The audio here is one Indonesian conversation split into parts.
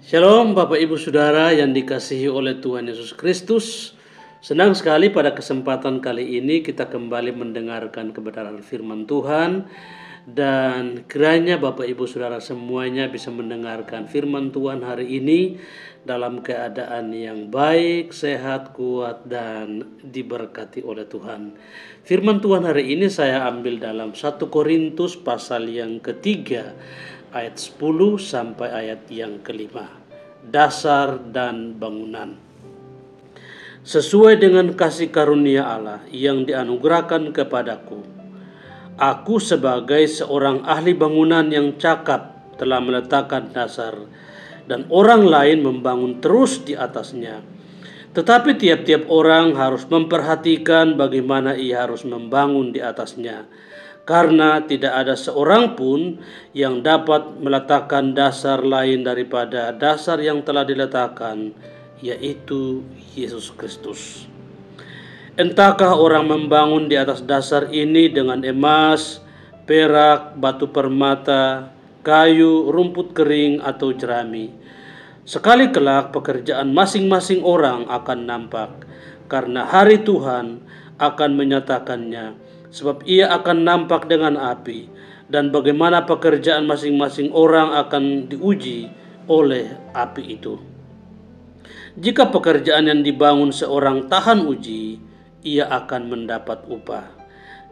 Shalom Bapak Ibu Saudara yang dikasihi oleh Tuhan Yesus Kristus. Senang sekali pada kesempatan kali ini kita kembali mendengarkan kebenaran firman Tuhan. Dan kiranya Bapak Ibu Saudara semuanya bisa mendengarkan firman Tuhan hari ini dalam keadaan yang baik, sehat, kuat, dan diberkati oleh Tuhan. Firman Tuhan hari ini saya ambil dalam 1 Korintus pasal yang ketiga, ayat 10 sampai ayat yang kelima. Dasar dan bangunan. Sesuai dengan kasih karunia Allah yang dianugerahkan kepadaku, aku sebagai seorang ahli bangunan yang cakap telah meletakkan dasar, dan orang lain membangun terus di atasnya. Tetapi tiap-tiap orang harus memperhatikan bagaimana ia harus membangun di atasnya, karena tidak ada seorang pun yang dapat meletakkan dasar lain daripada dasar yang telah diletakkan, yaitu Yesus Kristus. Entahkah orang membangun di atas dasar ini dengan emas, perak, batu permata, kayu, rumput kering, atau jerami. Sekali kelak pekerjaan masing-masing orang akan nampak, karena hari Tuhan akan menyatakannya. Sebab ia akan nampak dengan api, dan bagaimana pekerjaan masing-masing orang akan diuji oleh api itu. Jika pekerjaan yang dibangun seorang tahan uji, ia akan mendapat upah.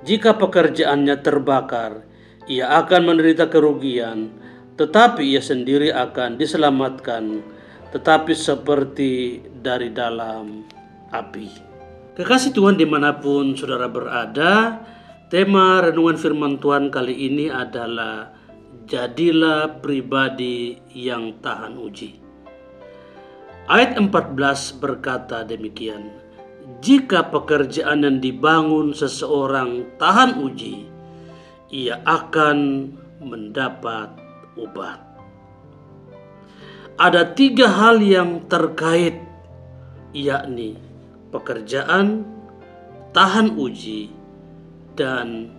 Jika pekerjaannya terbakar, ia akan menderita kerugian, tetapi ia sendiri akan diselamatkan, tetapi seperti dari dalam api. Kekasih Tuhan dimanapun saudara berada, tema renungan firman Tuhan kali ini adalah jadilah pribadi yang tahan uji. Ayat 14 berkata demikian, jika pekerjaan yang dibangun seseorang tahan uji, ia akan mendapat upah. Ada 3 hal yang terkait, yakni pekerjaan, tahan uji, dan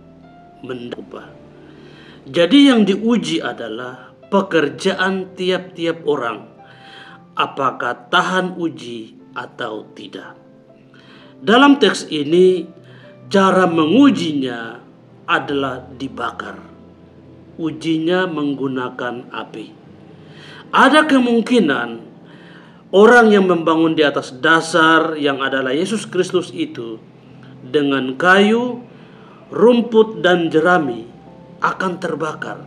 mendapat upah. Jadi yang diuji adalah pekerjaan tiap-tiap orang, apakah tahan uji atau tidak. Dalam teks ini, cara mengujinya adalah dibakar. Ujinya menggunakan api. Ada kemungkinan orang yang membangun di atas dasar yang adalah Yesus Kristus itu dengan kayu, rumput, dan jerami akan terbakar.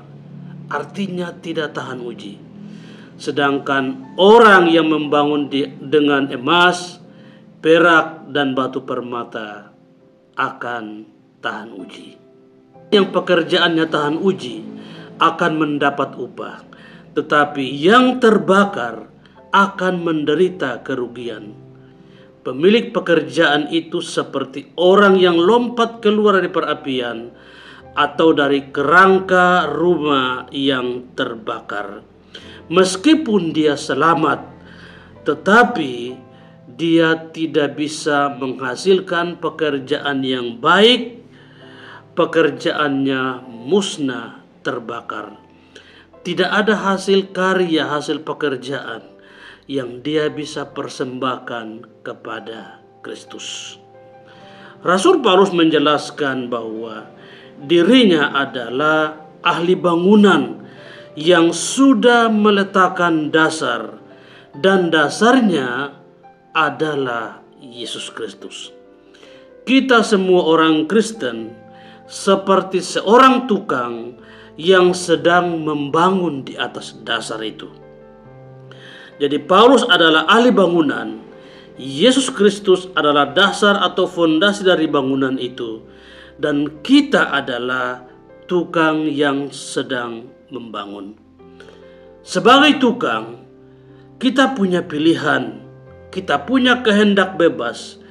Artinya tidak tahan uji. Sedangkan orang yang membangun dengan emas, perak, dan batu permata akan tahan uji. Yang pekerjaannya tahan uji akan mendapat upah, tetapi yang terbakar akan menderita kerugian. Pemilik pekerjaan itu seperti orang yang lompat keluar dari perapian atau dari kerangka rumah yang terbakar. Meskipun dia selamat, tetapi dia tidak bisa menghasilkan pekerjaan yang baik. Pekerjaannya musnah, terbakar. Tidak ada hasil karya, hasil pekerjaan yang dia bisa persembahkan kepada Kristus. Rasul Paulus menjelaskan bahwa dirinya adalah ahli bangunan yang sudah meletakkan dasar, dan dasarnya adalah Yesus Kristus. Kita semua orang Kristen seperti seorang tukang yang sedang membangun di atas dasar itu. Jadi Paulus adalah ahli bangunan, Yesus Kristus adalah dasar atau fondasi dari bangunan itu, dan kita adalah tukang yang sedang membangun. Sebagai tukang, kita punya pilihan, kita punya kehendak bebas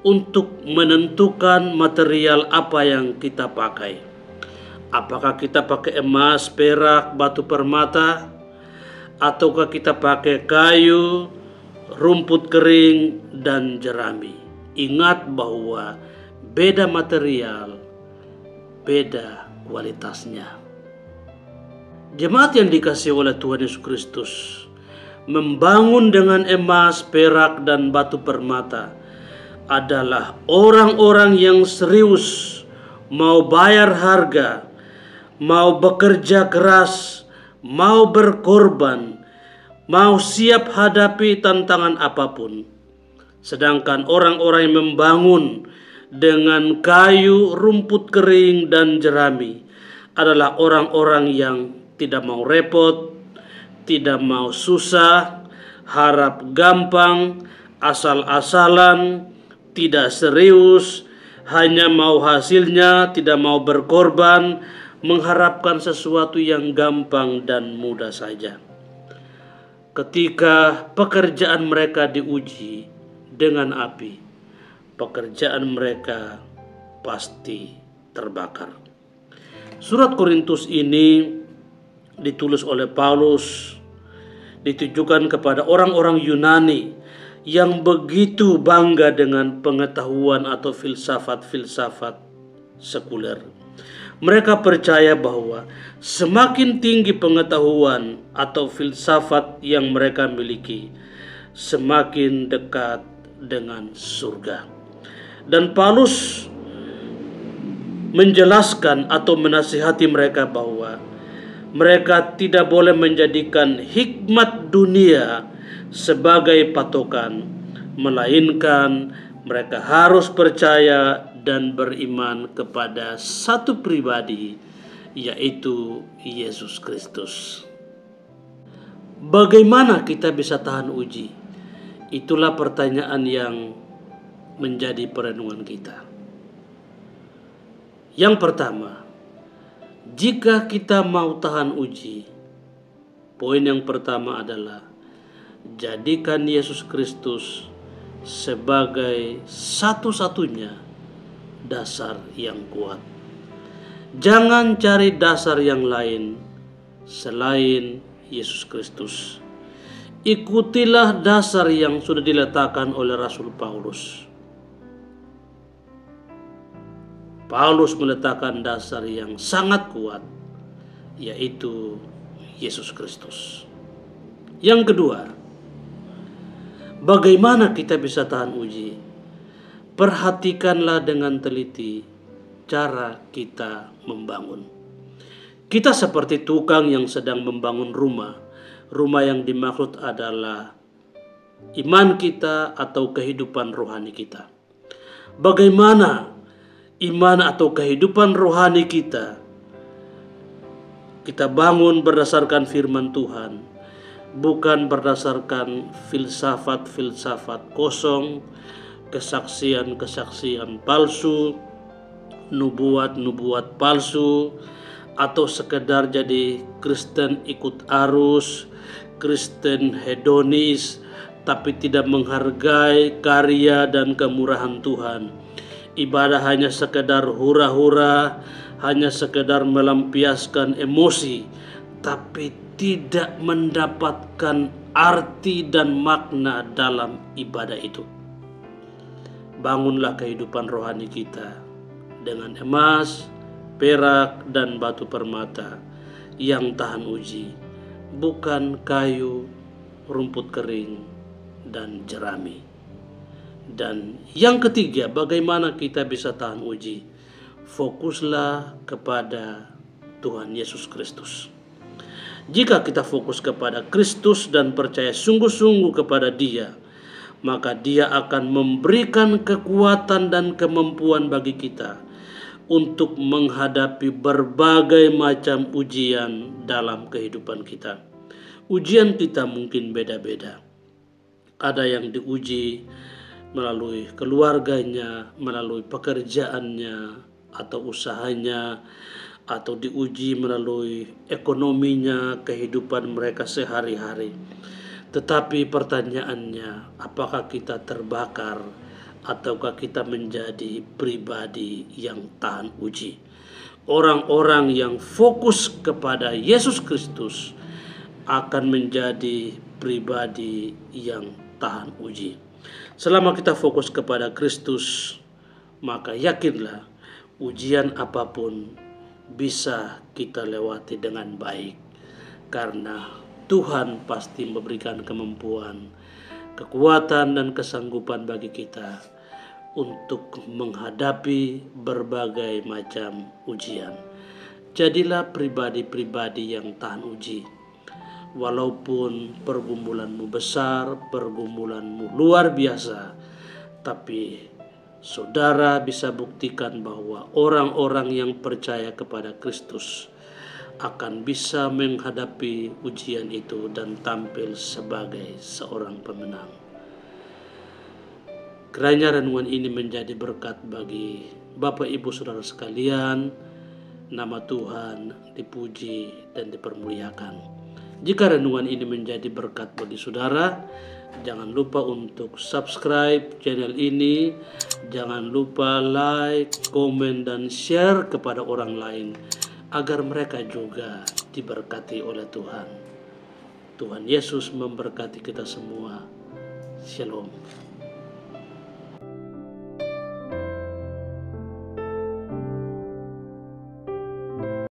untuk menentukan material apa yang kita pakai. Apakah kita pakai emas, perak, batu permata, ataukah kita pakai kayu, rumput kering, dan jerami. Ingat bahwa beda material, beda kualitasnya. Jemaat yang dikasihi oleh Tuhan Yesus Kristus, membangun dengan emas, perak, dan batu permata adalah orang-orang yang serius, mau bayar harga, mau bekerja keras, mau berkorban, mau siap hadapi tantangan apapun. Sedangkan orang-orang yang membangun dengan kayu, rumput kering, dan jerami adalah orang-orang yang tidak mau repot, tidak mau susah, harap gampang, asal-asalan, tidak serius, hanya mau hasilnya, tidak mau berkorban, mengharapkan sesuatu yang gampang dan mudah saja. Ketika pekerjaan mereka diuji dengan api, pekerjaan mereka pasti terbakar. Surat Korintus ini ditulis oleh Paulus, ditujukan kepada orang-orang Yunani yang begitu bangga dengan pengetahuan atau filsafat-filsafat sekuler. Mereka percaya bahwa semakin tinggi pengetahuan atau filsafat yang mereka miliki, semakin dekat dengan surga. Dan Paulus menjelaskan atau menasihati mereka bahwa mereka tidak boleh menjadikan hikmat dunia sebagai patokan, melainkan mereka harus percaya dan beriman kepada satu pribadi, yaitu Yesus Kristus. Bagaimana kita bisa tahan uji? Itulah pertanyaan yang menjadi perenungan kita. Yang pertama, jika kita mau tahan uji, poin yang pertama adalah jadikan Yesus Kristus sebagai satu-satunya dasar yang kuat. Jangan cari dasar yang lain selain Yesus Kristus. Ikutilah dasar yang sudah diletakkan oleh Rasul Paulus. Paulus meletakkan dasar yang sangat kuat, yaitu Yesus Kristus. Yang kedua, bagaimana kita bisa tahan uji? Perhatikanlah dengan teliti cara kita membangun. Kita seperti tukang yang sedang membangun rumah. Rumah yang dimaksud adalah iman kita atau kehidupan rohani kita. Bagaimana iman atau kehidupan rohani kita bangun berdasarkan firman Tuhan, bukan berdasarkan filsafat-filsafat kosong, kesaksian-kesaksian palsu, nubuat-nubuat palsu, atau sekedar jadi Kristen ikut arus, Kristen hedonis, tapi tidak menghargai karya dan kemurahan Tuhan. Ibadah hanya sekedar hura-hura, hanya sekedar melampiaskan emosi, tapi tidak mendapatkan arti dan makna dalam ibadah itu. Bangunlah kehidupan rohani kita dengan emas, perak, dan batu permata yang tahan uji, bukan kayu, rumput kering, dan jerami. Dan yang ketiga, bagaimana kita bisa tahan uji? Fokuslah kepada Tuhan Yesus Kristus. Jika kita fokus kepada Kristus dan percaya sungguh-sungguh kepada Dia, maka Dia akan memberikan kekuatan dan kemampuan bagi kita untuk menghadapi berbagai macam ujian dalam kehidupan kita. Ujian kita mungkin beda-beda. Ada yang diuji melalui keluarganya, melalui pekerjaannya atau usahanya, atau diuji melalui ekonominya, kehidupan mereka sehari-hari. Tetapi pertanyaannya, apakah kita terbakar ataukah kita menjadi pribadi yang tahan uji? Orang-orang yang fokus kepada Yesus Kristus akan menjadi pribadi yang tahan uji. Selama kita fokus kepada Kristus, maka yakinlah ujian apapun bisa kita lewati dengan baik, karena Tuhan pasti memberikan kemampuan, kekuatan dan kesanggupan bagi kita untuk menghadapi berbagai macam ujian. Jadilah pribadi-pribadi yang tahan uji. Walaupun pergumulanmu besar, pergumulanmu luar biasa, tapi saudara bisa buktikan bahwa orang-orang yang percaya kepada Kristus akan bisa menghadapi ujian itu dan tampil sebagai seorang pemenang. Kiranya renungan ini menjadi berkat bagi Bapak Ibu Saudara sekalian. Nama Tuhan dipuji dan dipermuliakan. Jika renungan ini menjadi berkat bagi saudara, jangan lupa untuk subscribe channel ini. Jangan lupa like, komen, dan share kepada orang lain agar mereka juga diberkati oleh Tuhan. Tuhan Yesus memberkati kita semua. Shalom.